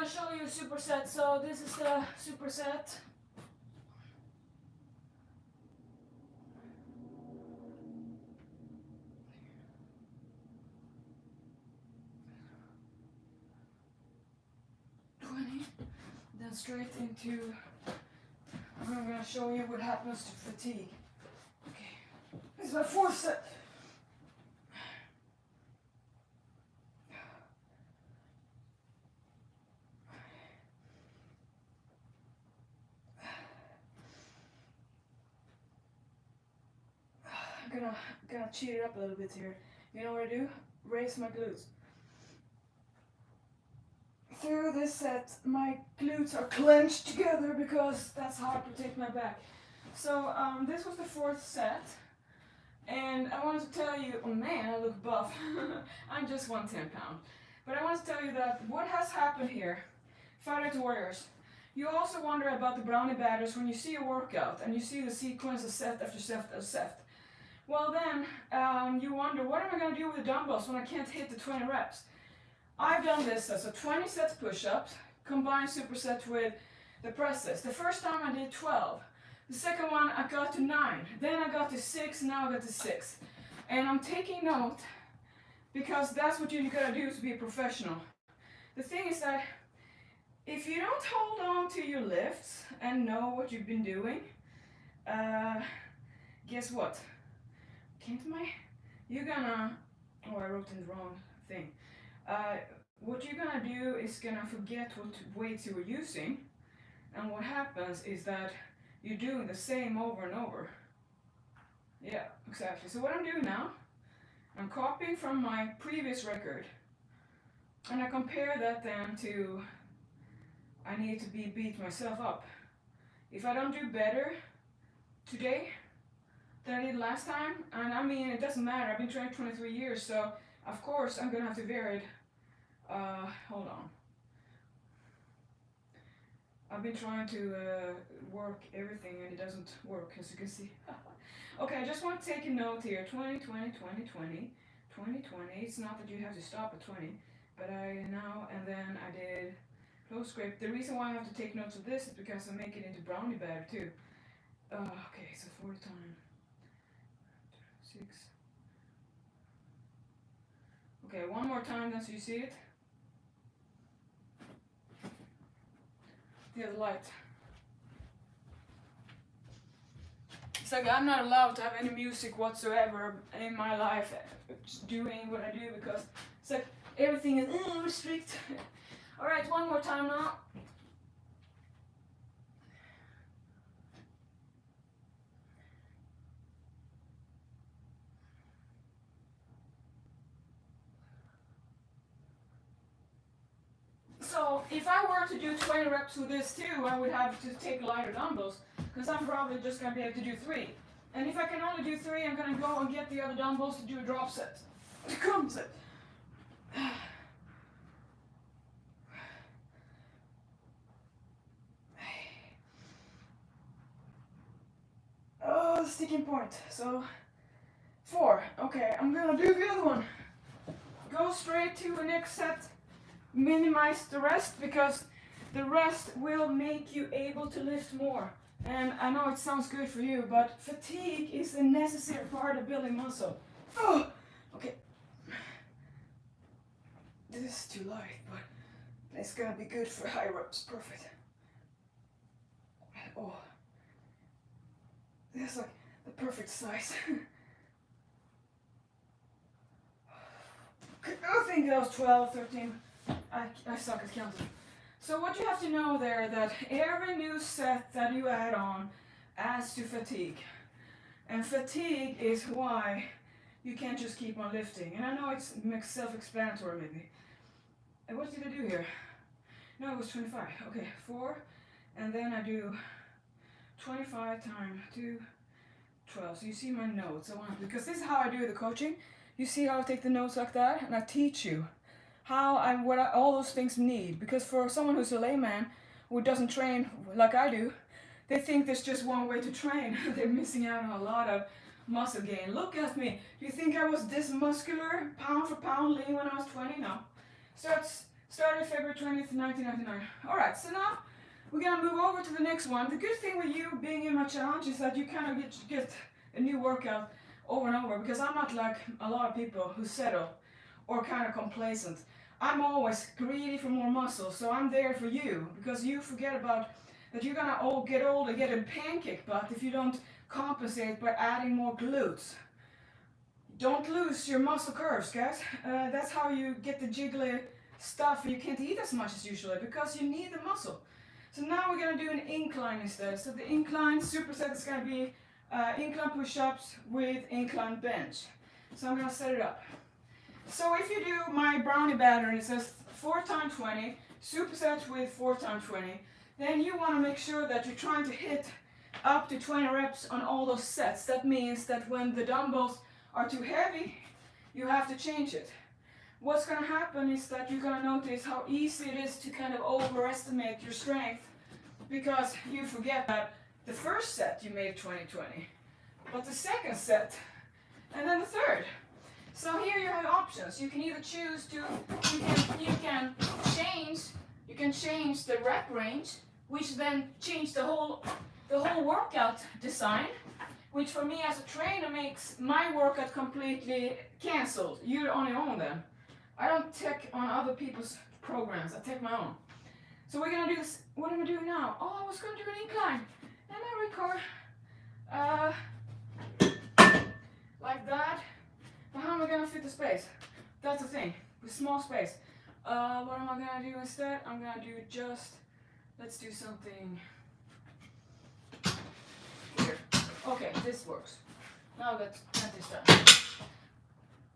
show you a superset. So this is the superset. Then straight into, I'm going to show you what happens to fatigue. Okay, this is my fourth set. I'm gonna cheat it up a little bit here. You know what I do? Raise my glutes. Through this set, my glutes are clenched together because that's how I protect my back. So this was the fourth set, and I wanted to tell you, oh man, I look buff. I'm just 110 pounds. But I want to tell you that what has happened here, Fighterdiet warriors, you also wonder about the brownie batters when you see a workout and you see the sequence of set after set after set. Well then, you wonder, what am I going to do with the dumbbells when I can't hit the 20 reps? I've done this as a 20 sets push-ups, combined superset with the presses. The first time I did 12. The second one I got to 9. Then I got to 6, now I got to 6. And I'm taking note because that's what you gotta do to be a professional. The thing is that if you don't hold on to your lifts and know what you've been doing, guess what? You're gonna, oh, I wrote in the wrong thing. What you're gonna do is gonna forget what weights you were using, and what happens is that you're doing the same over and over. Yeah, exactly. So what I'm doing now, I'm copying from my previous record, and I compare that then to, I need to beat myself up. If I don't do better today than I did last time, and I mean, it doesn't matter, I've been training 23 years, so of course I'm gonna have to vary it. Hold on. I've been trying to work everything and it doesn't work, as you can see. Okay, I just want to take a note here. 20, 20, 20, 20, 20, 20. It's not that you have to stop at 20, but I now, and then I did close grip. The reason why I have to take notes of this is because I make it into brownie batter too. Okay, so 40 times 6. Okay, one more time then so you see it. The other light. It's like I'm not allowed to have any music whatsoever in my life, just doing what I do, because it's like everything is strict. Alright, one more time now. So if I were to do 20 reps with this too, I would have to take lighter dumbbells, because I'm probably just going to be able to do 3. And if I can only do 3, I'm going to go and get the other dumbbells to do a drop set. Come set. Oh, the sticking point. So 4. Okay, I'm going to do the other one. Go straight to the next set. Minimize the rest, because the rest will make you able to lift more. And I know it sounds good for you, but fatigue is a necessary part of building muscle. Oh, okay. This is too light, but it's gonna be good for high reps. Perfect. Oh, this is like the perfect size. I think that was 12, 13. I suck at counting. So what you have to know there, that every new set that you add on adds to fatigue. And fatigue is why you can't just keep on lifting. And I know it's self-explanatory maybe. And what did I do here? No, it was 25. Okay, 4. And then I do 25 times 2, 12. So you see my notes. Because this is how I do the coaching. You see how I take the notes like that? And I teach you how all those things need. Because for someone who's a layman who doesn't train like I do, they think there's just one way to train. They're missing out on a lot of muscle gain. Look at me. Do you think I was this muscular, pound for pound, lean when I was 20? No. Starts Started February 20th, 1999. Alright, so now we're gonna move over to the next one. The good thing with you being in my challenge is that you kind of get a new workout over and over, because I'm not like a lot of people who settle or kind of complacent. I'm always greedy for more muscle, so I'm there for you, because you forget about that you're gonna get old and get a pancake butt if you don't compensate by adding more glutes. Don't lose your muscle curves, guys. That's how you get the jiggly stuff. You can't eat as much as usually because you need the muscle. So now we're gonna do an incline instead. So the incline superset is gonna be incline push-ups with incline bench. So I'm gonna set it up. So if you do my brownie batter, it says 4 times 20, supersets with 4 times 20, then you wanna make sure that you're trying to hit up to 20 reps on all those sets. That means that when the dumbbells are too heavy, you have to change it. What's going to happen is that you're going to notice how easy it is to kind of overestimate your strength, because you forget that the first set you made 20-20, but the second set, and then the third. So here you have options. You can either choose to, you can change the rep range, which then change the whole workout design, which for me as a trainer makes my workout completely cancelled. You're on your own then. I don't take on other people's programs, I take my own. So we're gonna do this, what am I doing now? Oh, I was gonna do an incline. And I record, like that. But how am I gonna fit the space? That's the thing, with small space. What am I gonna do instead? I'm gonna do just, let's do something here. Okay, this works. Now that is done.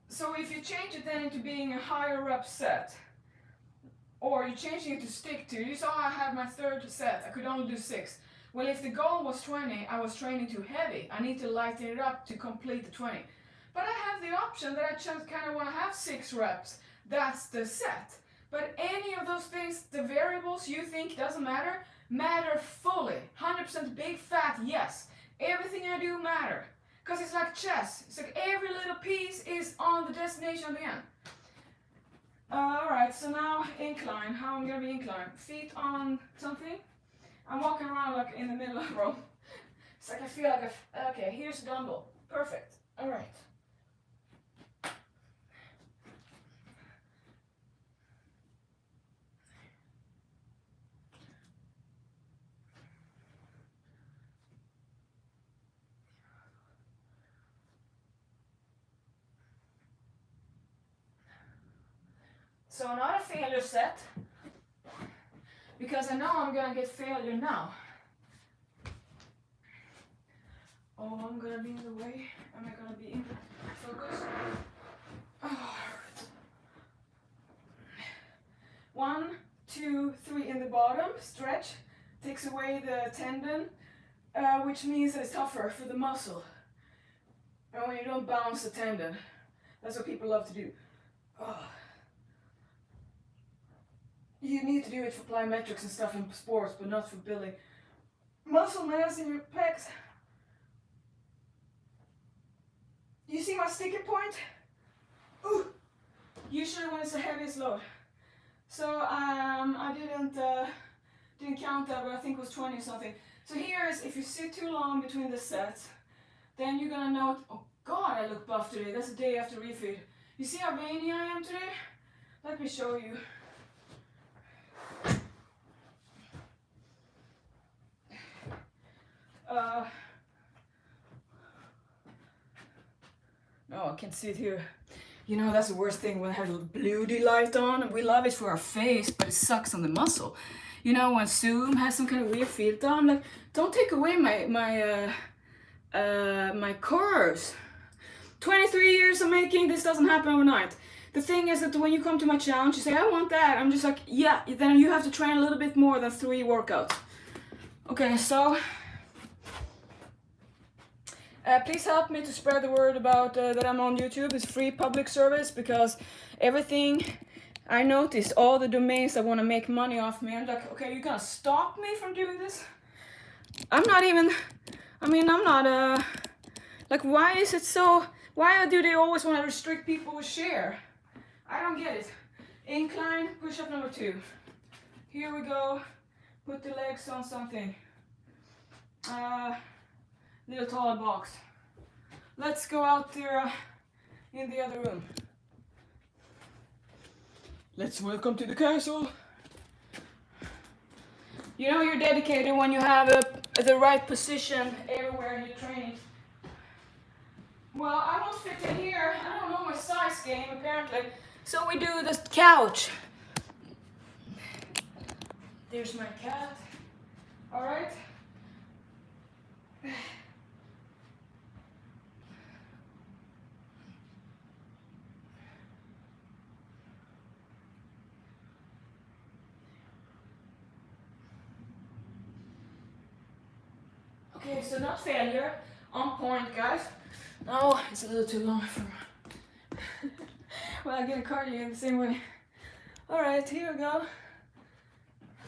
So if you change it then into being a higher rep set, or you're changing it to stick to, you saw I have my third set, I could only do 6. Well, if the goal was 20, I was training too heavy. I need to lighten it up to complete the 20. But I have the option that I just kind of want to have 6 reps. That's the set. But any of those things, the variables you think doesn't matter fully. 100% big fat, yes. Everything I do matter. Because it's like chess. It's like every little piece is on the destination at the end. Alright, so now incline. How I'm going to be inclined? Feet on something. I'm walking around like in the middle of the room. It's like I feel like okay, here's a dumbbell. Perfect. Alright. So not a failure set, because I know I'm gonna get failure now. Oh, I'm gonna be in the way. Am I gonna be in focus? Oh. 1, 2, 3 in the bottom, stretch, takes away the tendon, which means that it's tougher for the muscle. And when you don't bounce the tendon, that's what people love to do. Oh. You need to do it for plyometrics and stuff in sports, but not for building muscle mass in your pecs. You see my sticky point? Ooh. Usually when it's the heaviest load. So I didn't count that, but I think it was 20 or something. So here is, if you sit too long between the sets, then you're gonna note, oh God, I look buff today. That's the day after refeed. You see how veiny I am today? Let me show you. No, I can't see it here. You know, that's the worst thing when I have a blue light on. We love it for our face, but it sucks on the muscle. You know, when Zoom has some kind of weird filter, I'm like, don't take away my curves. 23 years of making, this doesn't happen overnight. The thing is that when you come to my challenge, you say, I want that. I'm just like, yeah, then you have to train a little bit more than 3 workouts. Okay, so please help me to spread the word about that I'm on YouTube. It's free public service, because everything I noticed, all the domains that want to make money off me, I'm like, okay, you're gonna stop me from doing this? I'm not even, I'm not, like, why is it so, why do they always want to restrict people with share? I don't get it. Incline push-up number 2. Here we go. Put the legs on something. Little taller box. Let's go out there in the other room. Let's welcome to the castle. You know you're dedicated when you have the right position everywhere in your training. Well, I don't fit in here. I don't know my size game apparently. So we do this couch. There's my cat. All right. Okay, so not failure. On point, guys. No, it's a little too long for me. Well, I get a cardio in the same way. All right, here we go.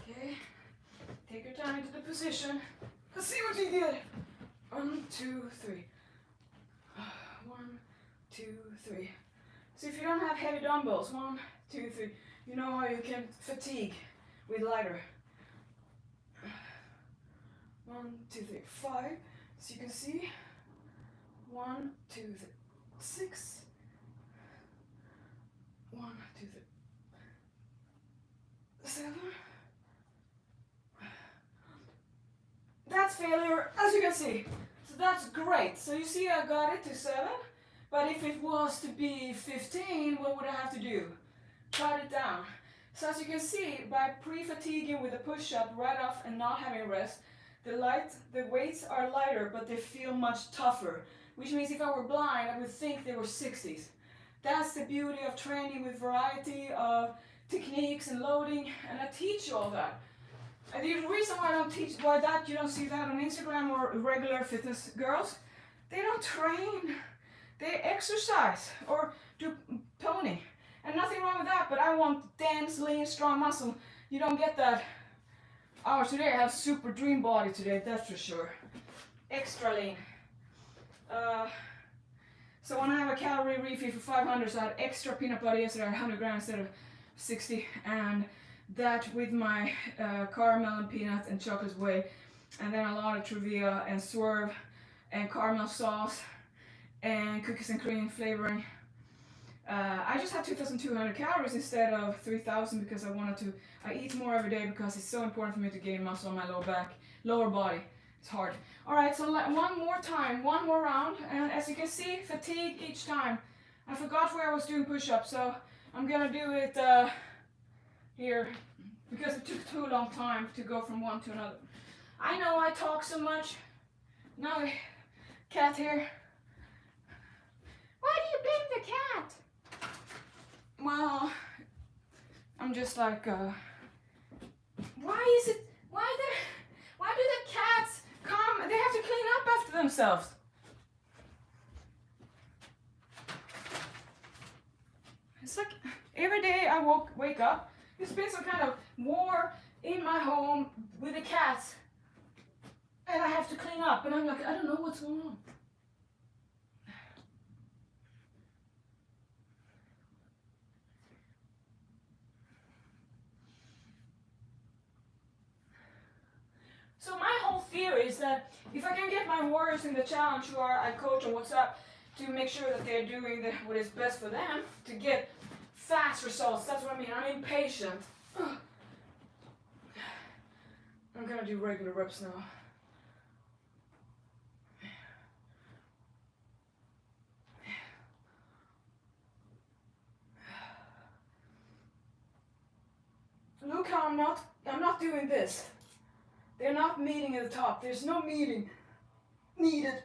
Okay, take your time into the position. Let's see what you get. 1, 2, 3. 1, 2, 3. So if you don't have heavy dumbbells, 1, 2, 3, you know how you can fatigue with lighter. 1, 2, 3, 5. So you can see 1, 2, 3, 6. 1, 2, 3, 7. That's failure, as you can see. So that's great. So you see I got it to 7, but if it was to be 15, what would I have to do? Cut it down. So as you can see, by pre-fatiguing with a push-up right off and not having rest, the weights are lighter, but they feel much tougher. Which means if I were blind, I would think they were 60s. That's the beauty of training with variety of techniques and loading, and I teach you all that. And the reason why I don't teach, why that you don't see that on Instagram or regular fitness girls, they don't train. They exercise or do toning. And nothing wrong with that, but I want dense, lean, strong muscle. You don't get that. Oh, today I have super dream body today, that's for sure. Extra lean. So when I have a calorie refill for 500, so I had extra peanut butter yesterday, 100 grams instead of 60, and that with my caramel and peanut and chocolate whey, and then a lot of Truvia and Swerve and caramel sauce and cookies and cream flavoring. I just had 2,200 calories instead of 3,000 because I eat more every day because it's so important for me to gain muscle on my lower body. It's hard. All right, so one more time, one more round, and as you can see, fatigue each time. I forgot where I was doing push-ups, so I'm gonna do it here because it took too long time to go from one to another. I know I talk so much. Now, cat here. Why do you blame the cat? Well, I'm just like, why do the cats come? They have to clean up after themselves. It's like every day I wake up, there's been some kind of war in my home with the cats, and I have to clean up, and I'm like, I don't know what's going on. So my whole theory is that if I can get my warriors in the challenge who I coach on WhatsApp to make sure that they're doing what is best for them to get fast results, that's what I mean. I'm impatient. I'm gonna do regular reps now. Look how I'm not doing this. They're not meeting at the top. There's no meeting needed.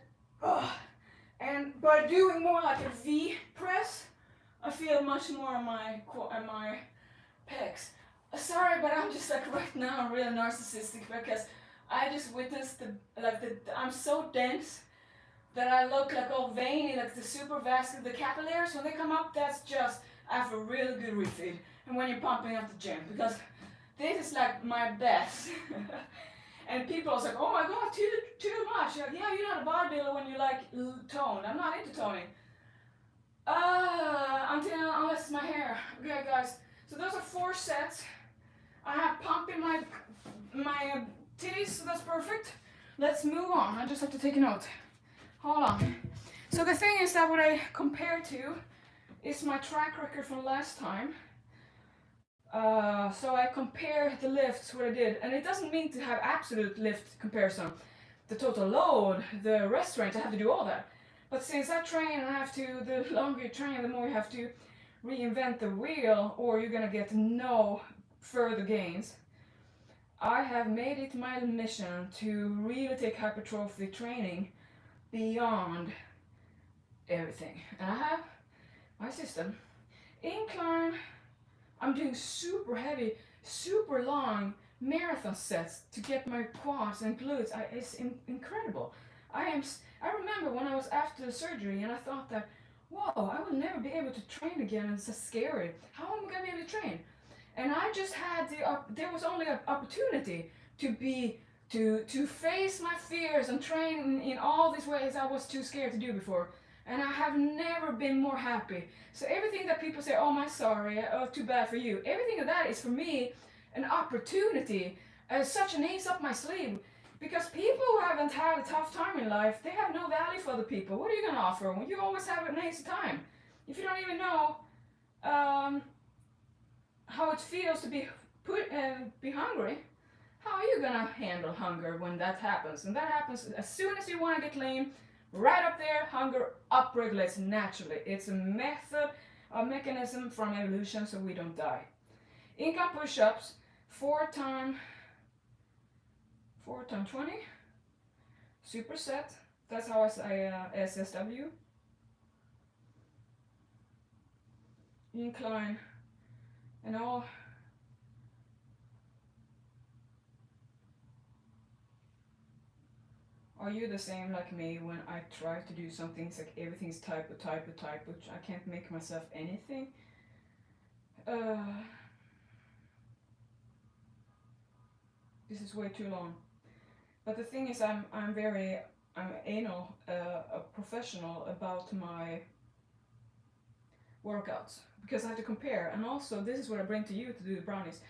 And by doing more like a V press, I feel much more on my pecs. Sorry, but I'm just like right now I'm really narcissistic because I just witnessed I'm so dense that I look like all veiny, like the supervascular, the capillaries when they come up. That's just after a really good refeed and when you're pumping up the gym, because this is like my best. And people are like, oh my god, too much. Like, yeah, you're not a bodybuilder when you like tone. I'm not into toning. Unless it's my hair. Okay, guys. So those are 4 sets. I have pump in my titties, so that's perfect. Let's move on. I just have to take a note. Hold on. So the thing is that what I compare to is my track record from last time. So I compare the lifts, what I did, and it doesn't mean to have absolute lift comparison. The total load, the rest range, I have to do all that. But since I train, I have to, the longer you train, the more you have to reinvent the wheel, or you're gonna get no further gains. I have made it my mission to really take hypertrophy training beyond everything. And I have my system. Incline, I'm doing super heavy, super long marathon sets to get my quads and glutes. It's incredible. I remember when I was after the surgery and I thought that, whoa, I will never be able to train again. It's so scary. How am I gonna be able to train? And I just had there was only an opportunity to face my fears and train in all these ways I was too scared to do before. And I have never been more happy. So everything that people say, oh my sorry, oh too bad for you, everything of that is for me an opportunity, such an ace up my sleeve. Because people who haven't had a tough time in life, they have no value for other people. What are you going to offer when you always have an ace time? If you don't even know how it feels to be hungry, how are you going to handle hunger when that happens? And that happens as soon as you want to get lean. Right up there, hunger upregulates naturally. It's a mechanism from evolution so we don't die. Incline push-ups, 4 times 20. Superset, that's how I say SSW. Incline, and all. Are you the same like me when I try to do something, it's like everything's type, which I can't make myself anything? This is way too long. But the thing is, I'm anal, a professional about my workouts because I have to compare, and also this is what I bring to you to do the brownies.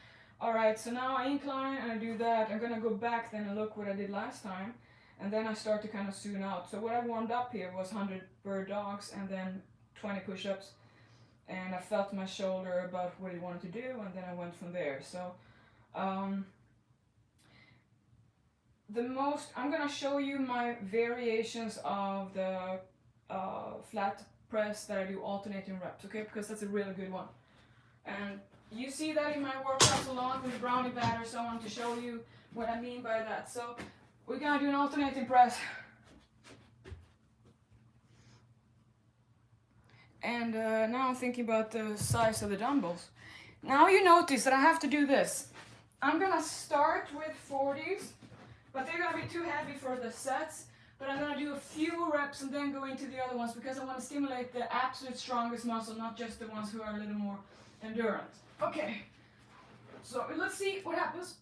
All right, so now I incline and I do that. I'm gonna go back then and look what I did last time. And then I start to kind of zoom out. So what I warmed up here was 100 bird dogs and then 20 push-ups. And I felt my shoulder about what I wanted to do, and then I went from there. So I'm gonna show you my variations of the flat press that I do alternating reps, okay? Because that's a really good one. And you see that in my workouts along with brownie batter, so I want to show you what I mean by that. So we're gonna do an alternating press. And now I'm thinking about the size of the dumbbells. Now you notice that I have to do this. I'm gonna start with 40s, but they're gonna be too heavy for the sets. But I'm gonna do a few reps and then go into the other ones because I want to stimulate the absolute strongest muscle, not just the ones who are a little more endurance. Okay, so let's see what happens.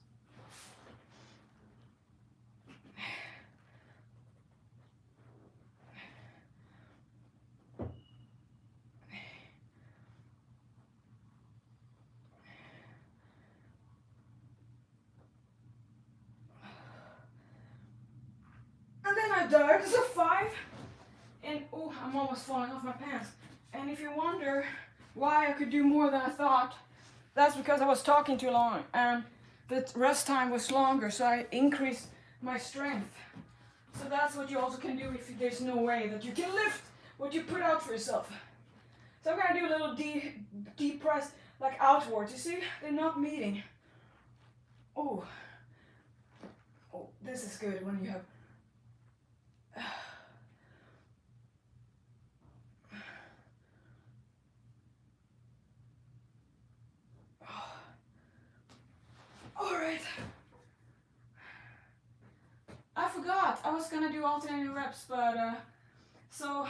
And then I dive, it's a 5, and oh, I'm almost falling off my pants. And if you wonder why I could do more than I thought, that's because I was talking too long, and the rest time was longer, so I increased my strength. So that's what you also can do if there's no way that you can lift what you put out for yourself. So I'm gonna do a little deep press, like outwards, you see? They're not meeting. Oh, this is good when you have Alright. I forgot. I was gonna do alternating reps, but so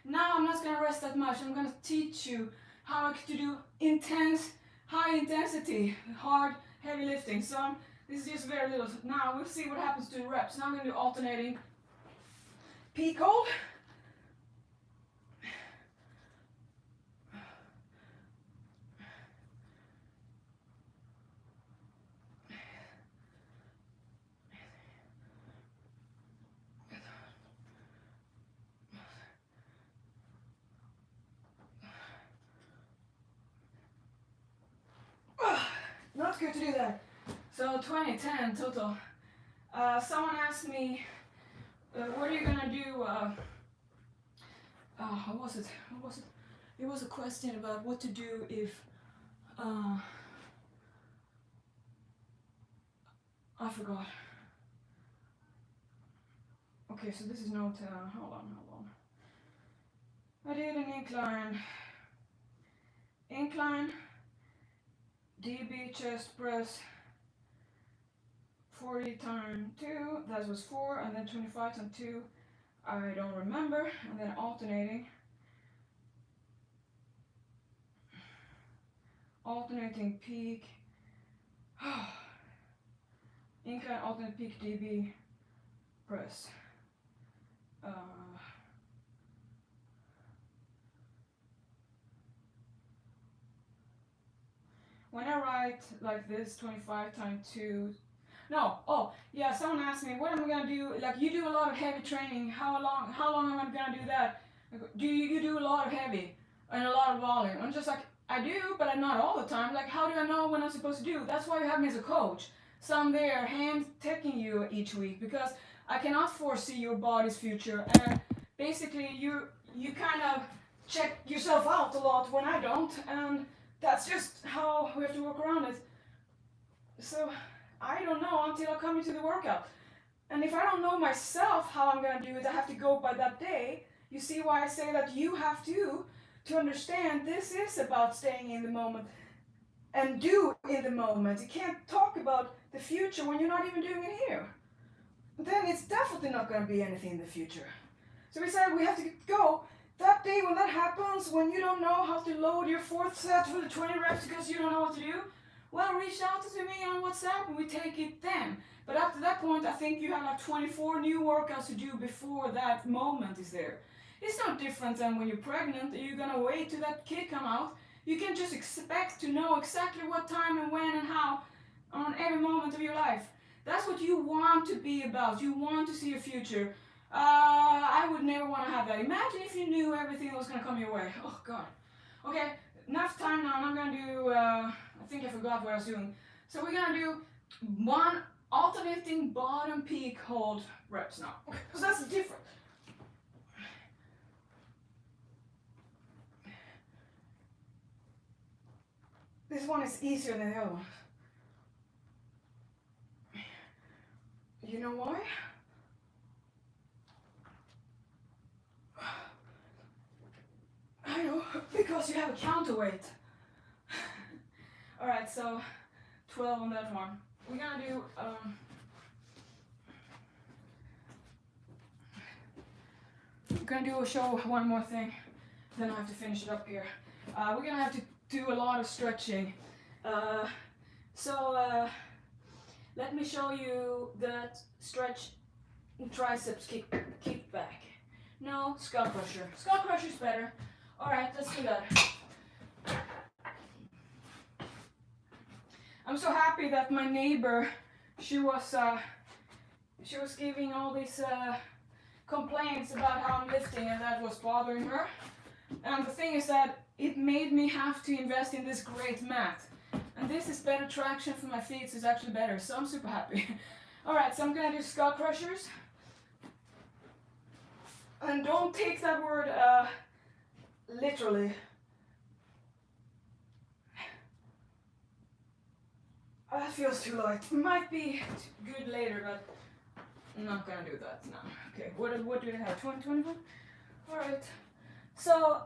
now I'm not gonna rest that much. I'm gonna teach you how to do high intensity, hard, heavy lifting. So this is just very little. Now we'll see what happens to the reps. Now I'm gonna do alternating peak hold. not good to do that. So 2010 total. Someone asked me, what are you gonna do? What was it? It was a question about what to do if, I forgot. Okay, so this is note, hold on. I did an incline, DB chest press, 40 times 2, that was 4, and then 25 times 2, I don't remember, and then alternating peak, incline alternate peak DB press. When I write like this, 25 times 2, no, oh, yeah, someone asked me, what am I gonna do? Like, you do a lot of heavy training, how long am I gonna do that? Do you do a lot of heavy and a lot of volume? I'm just like, I do, but I'm not all the time. Like, how do I know when I'm supposed to do? That's why you have me as a coach. So I'm there, hand-taking you each week, because I cannot foresee your body's future, and basically you kind of check yourself out a lot when I don't, and that's just how we have to work around it. So I don't know until I come into the workout. And if I don't know myself how I'm gonna do it, I have to go by that day. You see why I say that you have to understand this is about staying in the moment and do in the moment. You can't talk about the future when you're not even doing it here. Then it's definitely not gonna be anything in the future. So we said we have to go that day when that happens, when you don't know how to load your 4th set for the 20 reps because you don't know what to do. Well, reach out to me on WhatsApp and we take it then. But up to that point, I think you have like 24 new workouts to do before that moment is there. It's no different than when you're pregnant. You're gonna wait till that kid come out. You can just expect to know exactly what time and when and how on every moment of your life. That's what you want to be about. You want to see your future. I would never want to have that. Imagine if you knew everything that was gonna come your way. Oh God. Okay, enough time now. I'm gonna do, I think I forgot what I was doing. So we're gonna do 1 alternating bottom peak hold reps now. Okay, because that's different. This one is easier than the other one. You know why? I know, because you have a counterweight. Alright, so 12 on that one. We're gonna do show one more thing, then I have to finish it up here. We're gonna have to do a lot of stretching. Let me show you that stretch triceps kick back. No, skull crusher. Skull crusher is better. Alright, let's do that. I'm so happy that my neighbor, she was giving all these complaints about how I'm lifting, and that was bothering her. And the thing is that it made me have to invest in this great mat. And this is better traction for my feet, so it's actually better. So I'm super happy. Alright, so I'm gonna do skull crushers. And don't take that word literally. That feels too light. Might be good later, but I'm not gonna do that now. Okay, what do I have? 21? Alright. So,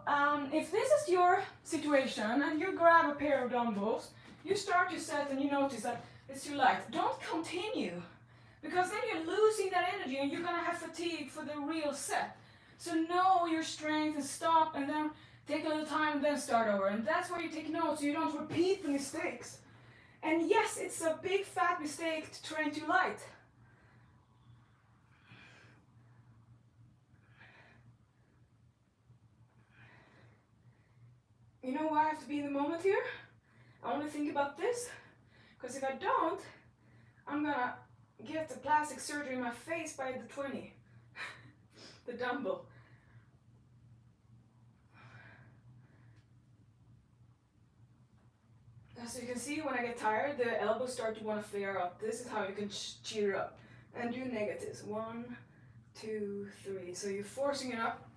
if this is your situation and you grab a pair of dumbbells, you start your set and you notice that it's too light. Don't continue, because then you're losing that energy and you're gonna have fatigue for the real set. So know your strength and stop, and then take a little time and then start over. And that's where you take notes so you don't repeat the mistakes. And yes, it's a big fat mistake to train too light. You know why I have to be in the moment here? I want to think about this, because if I don't, I'm gonna get the plastic surgery in my face by the 20. The dumbbell. As you can see, when I get tired, the elbows start to want to flare up. This is how you can cheer up. And do negatives. 1, 2, 3. So you're forcing it up.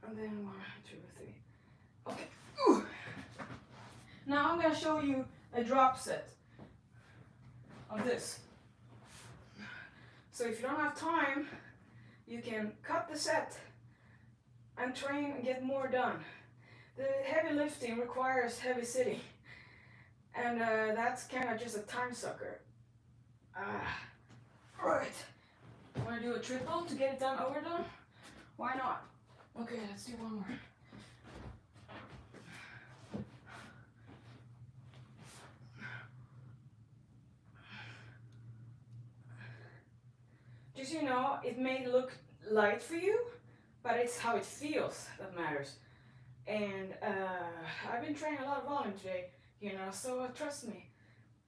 And then 1, 2, 3. Okay. Ooh. Now I'm going to show you a drop set of this. So if you don't have time, you can cut the set and train and get more done. The heavy lifting requires heavy sitting. And that's kind of just a time sucker. Right. Want to do a triple to get it done, overdone? Why not? Okay, let's do one more. Just so you know, it may look light for you, but it's how it feels that matters. And I've been training a lot of volume today, you know, so trust me.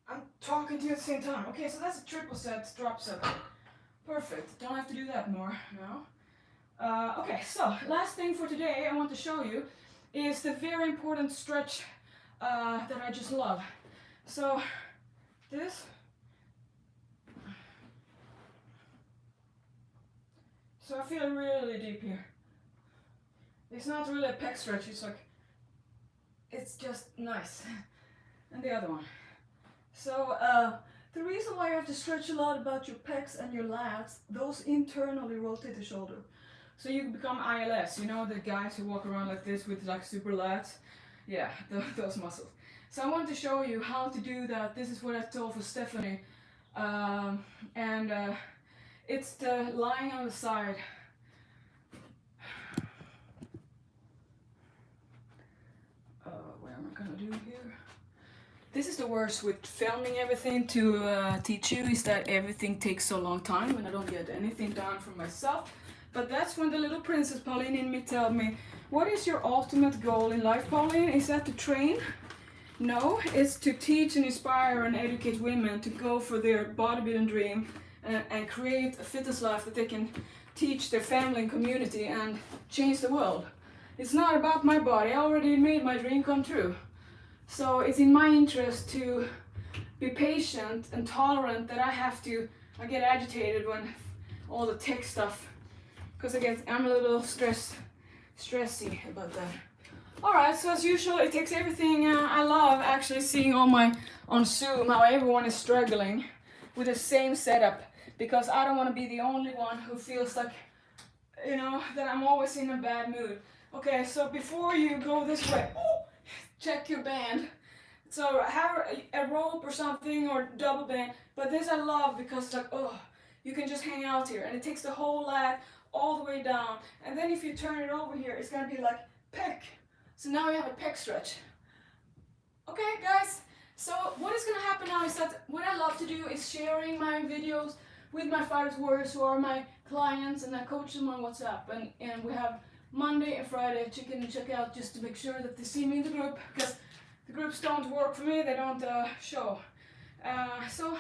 I'm talking to you at the same time. Okay, so that's a triple set, drop set. Perfect. Don't have to do that more now. Okay, so last thing for today I want to show you is the very important stretch that I just love. So this. So I feel really deep here. It's not really a pec stretch, it's like, it's just nice. And the other one. So the reason why you have to stretch a lot about your pecs and your lats, those internally rotate the shoulder. So you become ILS, you know, the guys who walk around like this with like super lats. Yeah, those muscles. So I want to show you how to do that. This is what I told for Stephanie. It's the lying on the side. What am I gonna do here? This is the worst with filming everything to teach you, is that everything takes so long time and I don't get anything done for myself. But that's when the little princess Pauline in me tell me, what is your ultimate goal in life, Pauline? Is that to train? No, it's to teach and inspire and educate women to go for their bodybuilding dream and create a fitness life that they can teach their family and community and change the world. It's not about my body. I already made my dream come true. So it's in my interest to be patient and tolerant that I get agitated when all the tech stuff, because I'm a little stressy about that. Alright, so as usual, it takes everything. I love actually seeing on Zoom how everyone is struggling with the same setup, because I don't want to be the only one who feels like, you know, that I'm always in a bad mood. Okay, so before you go this way, check your band. So have a rope or something or double band, but this I love because like, you can just hang out here and it takes the whole lat all the way down. And then if you turn it over here, it's gonna be like pec. So now you have a pec stretch. Okay guys, so what is gonna happen now is that what I love to do is sharing my videos with my fighters warriors who are my clients, and I coach them on WhatsApp, and we have Monday and Friday check out just to make sure that they see me in the group, because the groups don't work for me, they don't show. So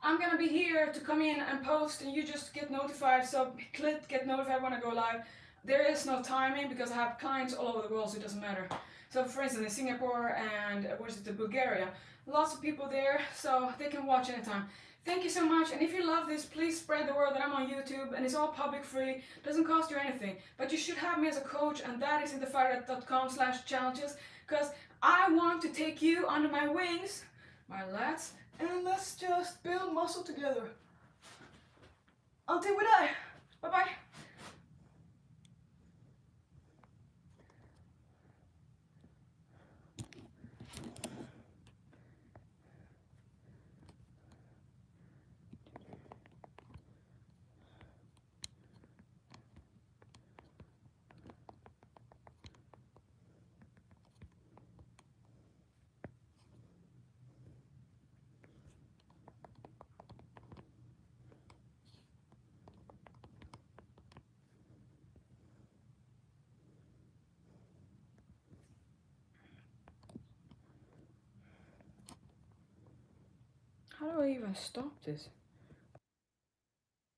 I'm gonna be here to come in and post, and you just get notified. So click get notified when I go live. There is no timing because I have clients all over the world, so it doesn't matter. So for instance, in Singapore and Bulgaria, lots of people there, so they can watch anytime. Thank you so much, and if you love this, please spread the word that I'm on YouTube, and it's all public free, doesn't cost you anything, but you should have me as a coach, and that is in the fighterdiet.com/challenges, because I want to take you under my wings, my lats, and let's just build muscle together. Until we die. Bye-bye. How do I even stop this?